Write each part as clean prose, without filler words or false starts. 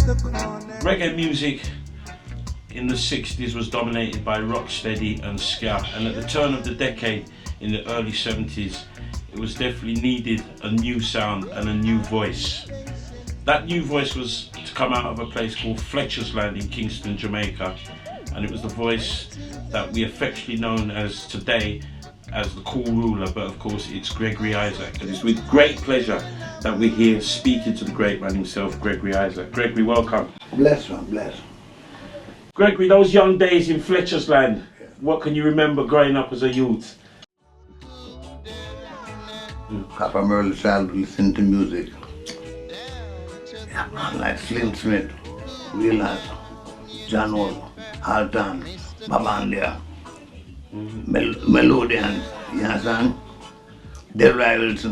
Reggae music in the 60s was dominated by rocksteady and ska, and at the turn of the decade in the early 70s it was definitely needed a new sound and a new voice. That new voice was to come out of a place called Fletcher's Land in Kingston, Jamaica, and it was the voice that we affectionately known as today as the Cool Ruler, but of course it's Gregory Isaacs, and it's with great pleasure that we're here speaking to the great man himself, Gregory Isaacs. Gregory, welcome. Bless, man, bless. Gregory, those young days in Fletcher's Land, what can you remember growing up as a youth? From early childhood, listening to music. Yeah, man, like Slim Smith, Wheelers, John Wall, Halton, Babandia, Melodians, you understand? The Rivals,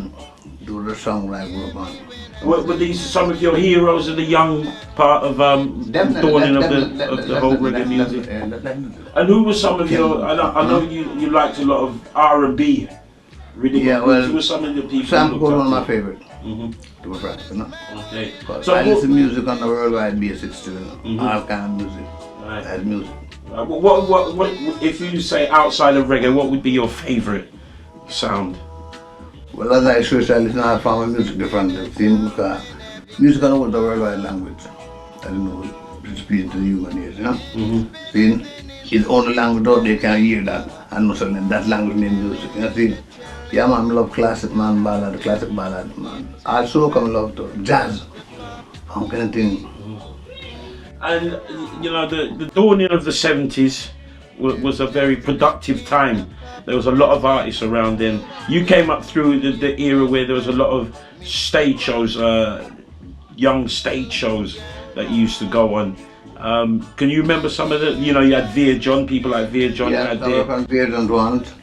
do the song like we're on. Were these some of your heroes in the young part of dawning of the whole reggae music? And who were some of your? I know you liked a lot of R&B. Really, yeah, well, who were some of the people? Sam was one of my favorite. To be frank, you know. Okay. So I listen to music on a worldwide basis too. All kind of music. Right. As music. What if you say outside of reggae, what would be your favorite sound? Well, as I switch, I listen to all form of music differently. Because music is not the worldwide language. I don't know, it's speaking to the human ears, you know. See, it's only language that they can hear that and not only that language in music. You know, see, yeah, man, I love classic man ballad, classic ballad, man. Also, come love to jazz, some kind of thing. And you know, the dawning of the 70s was a very productive time. There was a lot of artists around then. You came up through the era where there was a lot of stage shows, young stage shows that you used to go on. Can you remember some of the, you know, you had Veer John, people like Veer John. Yeah, I had Veer John once,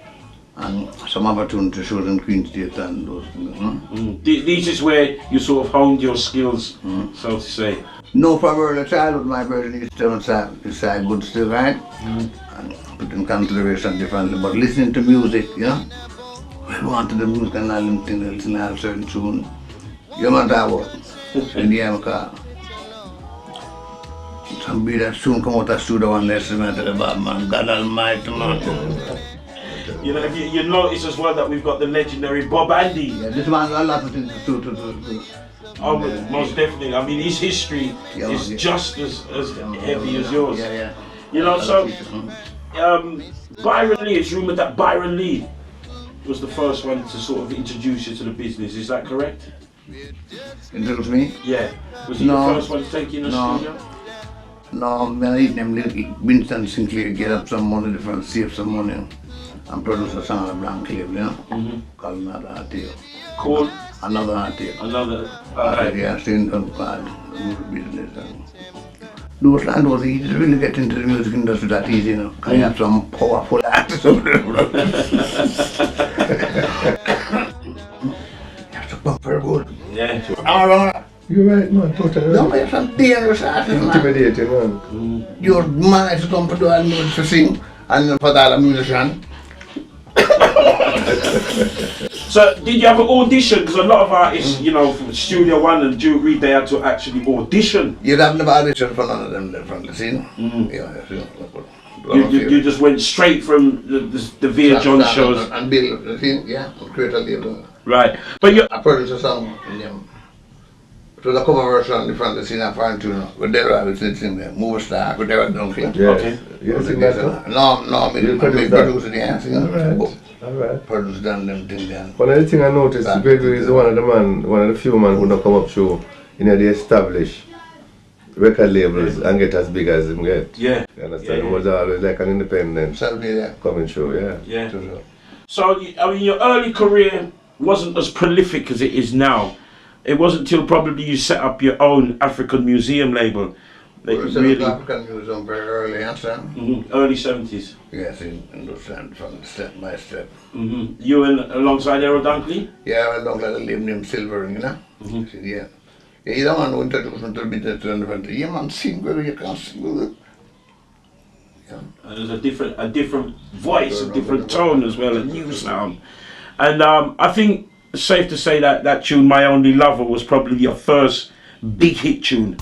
and some opportunity to show in Queen's Theatre and those things. This is where you sort of honed your skills, so to say. No, from early childhood, my version used to decide good still, right? And put in consideration differently, but listening to music, you know, we wanted the music and all them things, listen to a certain tune. You know what I was? In the car. Some beat that soon come out of studio and listen to the bad man, God Almighty, man. You know, you notice as well that we've got the legendary Bob Andy. Yeah, this man got a lot of things to do. Oh, most definitely. I mean, his history is just as heavy as yours. Yeah. You know, so Byron Lee, it's rumoured that Byron Lee was the first one to sort of introduce you to the business. Is that correct? Introduce me? Yeah. Was he the first one to take you in the studio? No, man, he named Winston Sinclair get up some money, different, save some money, and produce a song of Blank Cliff, you know? Called Another Artio. Called? Another Artio. Another. Yeah, staying on card, business. Those land was easy to really get into the music industry that easy, you know. I have some powerful artists over there. You have to pump very good. Yeah. You're right, man, totally right. No, you have some dangerous artists, man. Intimidating, man. Your man is come to do all music to sing, and for that, a musician. So, did you have an audition? Because a lot of artists, you know, from Studio One and Duke Reed, they had to actually audition. You'd have never auditioned for none of them from the scene. You just went straight from the Veer John shows. And build the scene, yeah, and create a label. Right. But you. I produced a song in them. It was a cover version in front of the scene and foreign tune. But there I was sing there, Move Star, but there was Dunkley. Yes. Okay. You sing that too? No, me produce it, yeah, sing it. Alright. Produce them thing there. One of the things I noticed, Gregory is one of the few men who don't come up show in the established record labels and get as big as him get. Yeah. You understand? He was always like an independent coming show, Yeah. So, I mean, your early career wasn't as prolific as it is now. It wasn't until probably you set up your own African museum label that you really... African museum very early, understand? Early 70s. Yes, understand, from step by step. You and alongside Errol Dunkley? Yeah, I don't let a name named Silver, you know? Yeah. He's the one who introduced me to the business to the yeah, man, sing where you can sing with it. Yeah. There's a different voice, a different tone as well, a new sound. And I think it's safe to say that tune, My Only Lover, was probably your first big hit tune.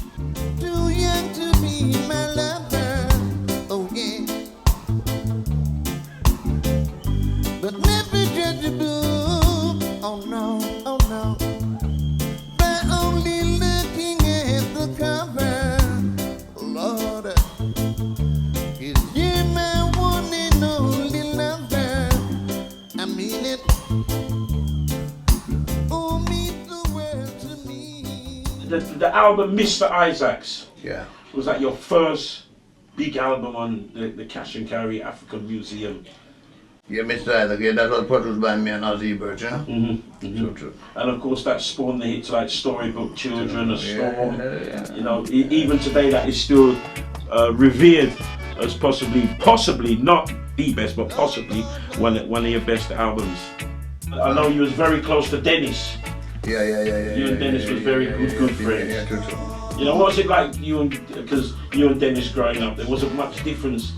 the album Mr. Isaacs, Yeah. was that your first big album on the Cash and Carry African Museum? Yeah, Mr. Isaac, yeah, that was produced by me and Ozzy Birch, you know? So true. And of course that spawned the hits like Storybook Children, A Storm. Yeah. You know, even today that is still revered as possibly not the best, but possibly one of your best albums. I know you was very close to Dennis. Yeah. You and Dennis was very good friends. Yeah, true. You know, what was it like because you and Dennis growing up, there wasn't much difference.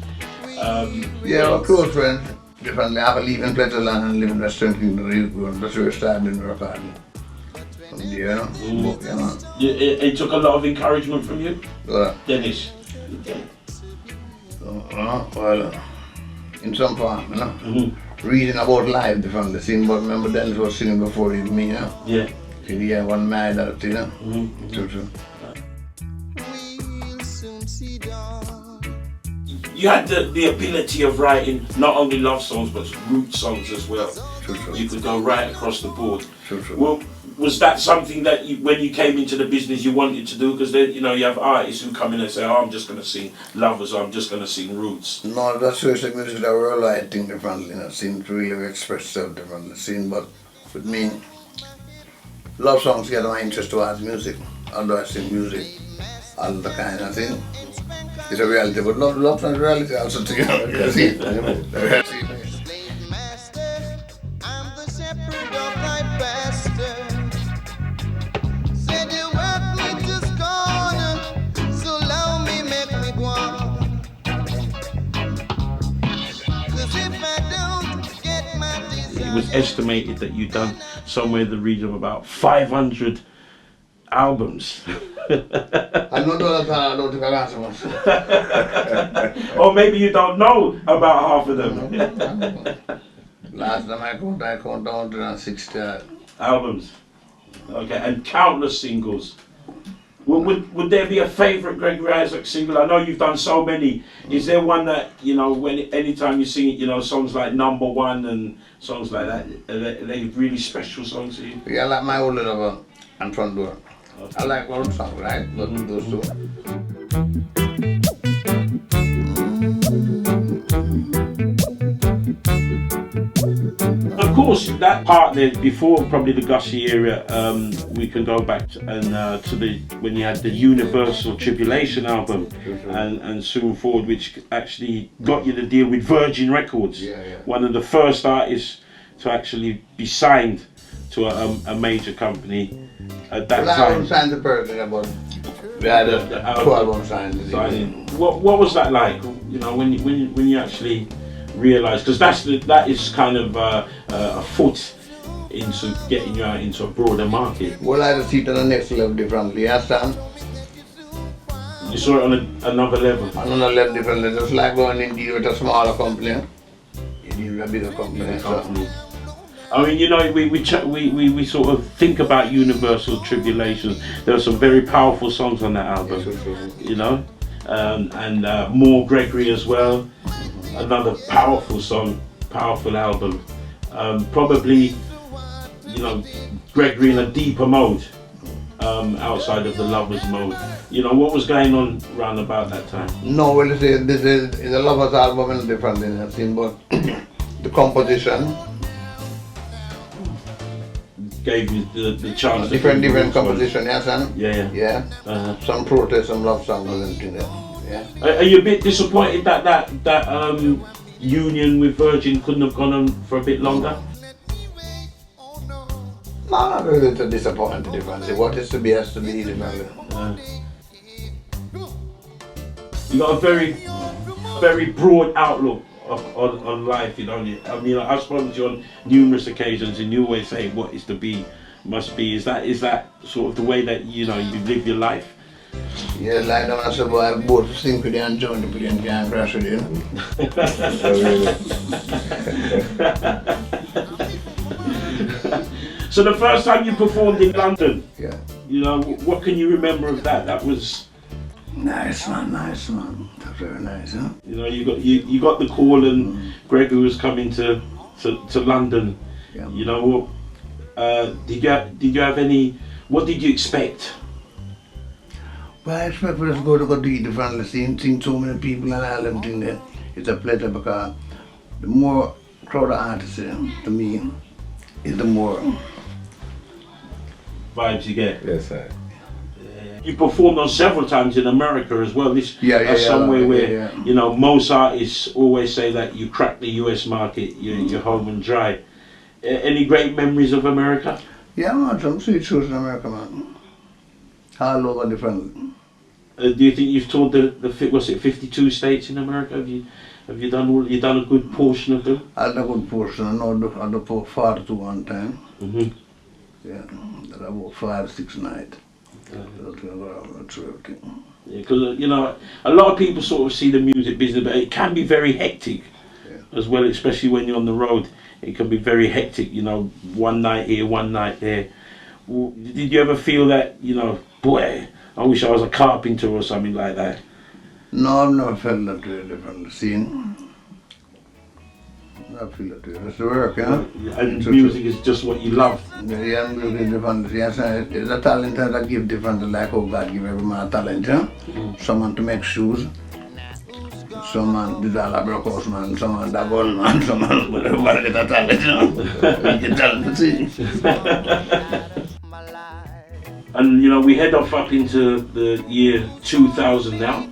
Yeah, we're close friends. Differently, I live in Pleasantland and live in Western Kingdom. That's where I started in recording. Yeah, It took a lot of encouragement from you, Dennis. Well, in some form, you know. Reading about life differently, seeing, but remember Dennis was singing before even me, you know. Yeah. Yeah, one man that, you know. True. You had the ability of writing not only love songs but root songs as well. True. You could go right across the board. True. Well, was that something that when you came into the business you wanted to do? Because then, you know, you have artists who come in and say, oh, I'm just going to sing lovers, or I'm just going to sing roots. No, that's seriously music that we're writing differently, you know, seem to really express itself differently, seeing, but with me, love songs get my interest towards music, although I sing music, all the kind of thing. It's a reality, but love songs reality also together, you see? The reality. It was estimated that you'd done somewhere in the region of about 500 albums. I'm not doing that, I don't think I answer much. Or maybe you don't know about half of them. Last time I count down to 60 albums. Okay, and countless singles. Would there be a favourite Gregory Isaacs single? I know you've done so many. Is there one that, you know, anytime you sing it, you know, songs like Number One and songs like that, are they really special songs to you? Yeah, I like My Old Lover and Front Door. Okay. I like old songs, right? Those two. Of course, that part there before probably the Gussie era, we can go back and to when you had the Universal Tribulation album and Soon Forward, which actually got you the deal with Virgin Records. Yeah. One of the first artists to actually be signed to a major company at that time. I signed the person, but we had a 12 signed. What was that like? You know, when you actually realised, because that is kind of a foot into getting you out into a broader market. Well, I just see it on the next level differently, yes, Sam? You saw it on another level. On another level differently, just like going in deal with a smaller company, you deal with a bigger company. So. I mean, you know, we sort of think about Universal Tribulation. There are some very powerful songs on that album, you know, and More Gregory as well. Another powerful song, powerful album. Probably, you know, Gregory in a deeper mode, outside of the Lovers mode. You know, what was going on around about that time? No, well, this is the Lovers album is different than I've seen, but the composition gave you the chance. Different composition, yes, Sam? Yeah. Some protest, some love songs and things. Yeah. Are you a bit disappointed that union with Virgin couldn't have gone on for a bit longer? No, not really a disappointed difference. What is to be has to be. You got a very broad outlook on life, you know. I mean, I've spoken to you on numerous occasions, and you always say what is to be must be. Is that sort of the way that you live your life? Yeah, like when I said, boy, I both sing with you and join with you and can't crash with you. So the first time you performed in London, yeah, you know, what can you remember of that? That was nice man. That's very nice, huh? You know, you got the call, and Gregory was coming to London. Yeah. You know, did you have any? What did you expect But I expect for us to go to the different scene, seeing so many people and all them things there. It's a pleasure because the more crowd of artists to me is the more vibes you get. Yes, sir. You performed on several times in America as well. That's somewhere where you know most artists always say that you crack the US market, you're home and dry. Any great memories of America? Yeah, man, some sweet shows in America, man. All over different. Do you think you've toured the 52 states in America? Have you done a good portion of them? I had a good portion. I know I had 42 one time. Yeah, about 5-6 nights. Yeah, because you know a lot of people sort of see the music business, but it can be very hectic as well, especially when you're on the road. It can be very hectic. You know, one night here, one night there. Did you ever feel that, you know, boy, I wish I was a carpenter or something like that? No, I've never felt that really from the scene. I feel it. It's the work, yeah. And music is just what you love. Yeah, music is different. Yes, it's a talent that give different, like how God give every man a talent, yeah. Someone to make shoes, someone did all a broadcast man, someone that gun man, someone whatever get a talent, you know. You get talent to sing. And you know, we head off up into the year 2000 now,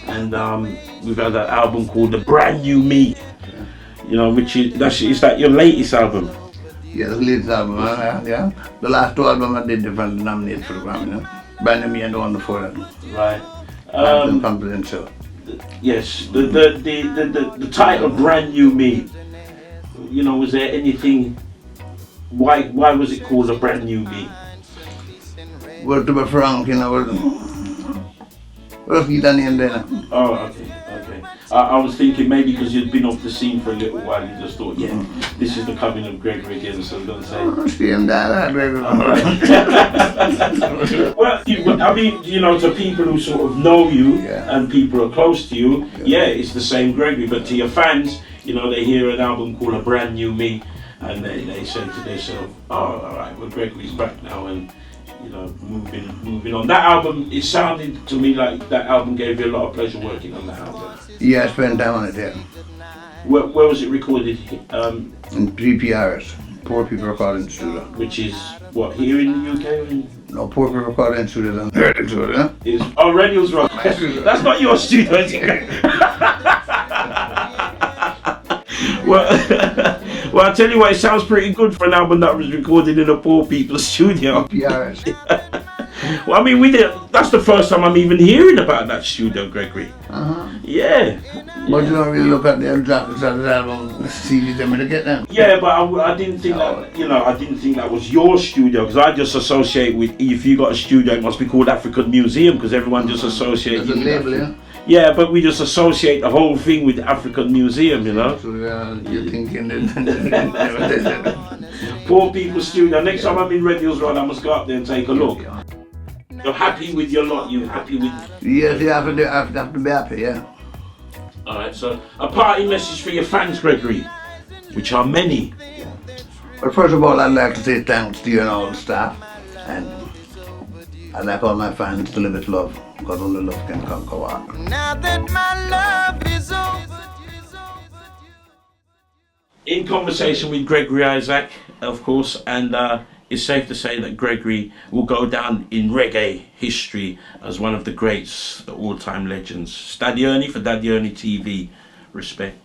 and we've had an album called The Brand New Me. You know, which is that your latest album? Yeah, the latest album, yeah. The last two albums I did different nominated for the Grammy, you know. Brand New Me and the one before that. Right. Confidential. Yes. The title Brand New Me. You know, was there anything? Why was it called A Brand New Me? Well, to be frank, you know, what's the name there? Oh, okay. I was thinking maybe because you'd been off the scene for a little while, you just thought, yeah, this is the coming of Gregory again, so I'm going to say. Same that, Well, I mean, you know, to people who sort of know you and people are close to you, it's the same Gregory, but to your fans, you know, they hear an album called A Brand New Me, and they say to themselves, oh, all right, well, Gregory's back now, and you know, moving on. That album, it sounded to me like that album gave you a lot of pleasure working on that album. Yeah, I spent time on it, yeah. Where was it recorded? In 3PRs, Poor People Recording Studio. Which is, what, here in the UK? No, Poor People Recording Studio and Radio Studio, yeah? Oh, Radio's Rock. That's not your studio, is it? Well, I'll tell you what, it sounds pretty good for an album that was recorded in a poor people's studio. PRS. Well, I mean, that's the first time I'm even hearing about that studio, Gregory. Yeah. But you don't really look at the exact album, CD them to get them. Yeah, but I didn't think that, you know, I didn't think that was your studio, because I just associate with, if you got a studio, it must be called African Museum, because everyone just associates with a label, yeah? Yeah, but we just associate the whole thing with the African Museum, you know. So you're thinking that. Poor People's Studio. Next time I'm in Red Hills Road, I must go up there and take a look. You're happy with your lot? You're happy with? Yes, you have to be happy, yeah. All right. So a party message for your fans, Gregory, which are many. Well, first of all, I'd like to say thanks to you and all the staff, and I'd like all my fans to live with love, because only love can conquer war. Now that my love is over. In conversation with Gregory Isaacs, of course, and it's safe to say that Gregory will go down in reggae history as one of the greats, the all-time legends. Daddy Ernie for Daddy Ernie TV. Respect.